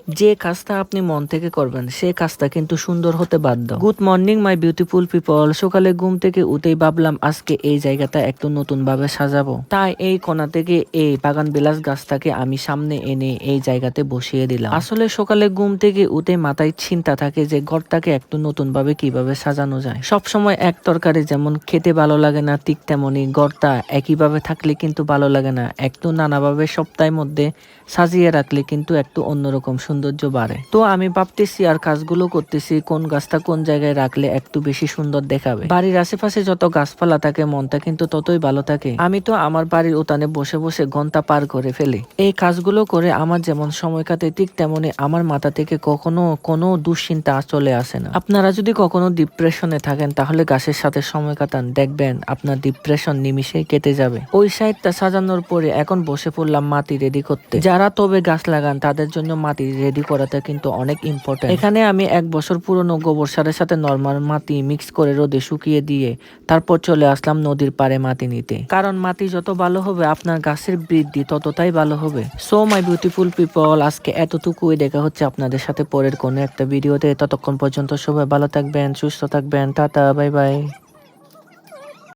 যে কাজটা আপনি মন থেকে করবেন সে কাজটা কিন্তু সুন্দর হতে বাধ্য। Good morning my beautiful people. সকালে ঘুম থেকে উঠেই ভাবলাম আজকে এই জায়গাটা একটু নতুন ভাবে সাজাবো। তাই এই কোণা থেকে এই বাগান বিলাস গাছটাকে আমি সামনে এনে এই জায়গাতে বসিয়ে দিলাম। আসলে সকালে ঘুম থেকে উঠে মাথায় চিন্তা থাকে যে ঘরটাকে একটু নতুন ভাবে কিভাবে সাজানো যায়। সব সময় এক তরকারি যেমন খেতে ভালো লাগে না, ঠিক তেমনি ঘরটা একইভাবে থাকলে কিন্তু ভালো লাগে না। একটু নানাভাবে সপ্তাহের মধ্যে সাজিয়ে রাখলে কিন্তু একটু অন্যরকম সৌন্দর্য বাড়ে। তো আমি ভাবতেছি আর কাজগুলো করতেছি কোন গাছটা কোন জায়গায় রাখলে একটু বেশি সুন্দর দেখাবে। বাড়ির আশেপাশে যত গাছপালা থাকে মনটা কিন্তু ততই ভালো থাকে। আমি তো আমার বাড়ির উঠানে বসে বসে ঘন্টা পার করে ফেলি। এই কাজগুলো করে আমার যেমন সময় কাটে ঠিক তেমনি আমার মাথা থেকে কখনো কোনো দুশ্চিন্তা চলে আসে না। আপনারা যদি কখনো ডিপ্রেশনে থাকেন তাহলে গাছের সাথে সময় কাটান, দেখবেন আপনার ডিপ্রেশন নিমিশেই কেটে যাবে। ওই সাইডটা সাজানোর পরে এখন বসে পড়লাম মাটি রেডি করতে। যারা তবে গাছ লাগান তাদের জন্য মাটি রেডি করাটা কিন্তু অনেক ইম্পর্টেন্ট। এখানে আমি 1 বছর পুরনো গোবর সারের সাথে নরমাল মাটি মিক্স করে রোদে শুকিয়ে দিয়ে তারপর চলে আসলাম নদীর পাড়ে মাটি নিতে। কারণ মাটি যত ভালো হবে আপনার গাছের বৃদ্ধি ততটাই ভালো হবে। সো মাই বিউটিফুল পিপল, আজকে এতটুকুই। দেখা হচ্ছে আপনাদের সাথে পরের কোনো একটা ভিডিওতে। ততক্ষণ পর্যন্ত সবাই ভালো থাকবেন, সুস্থ থাকবেন। Tata, bye bye.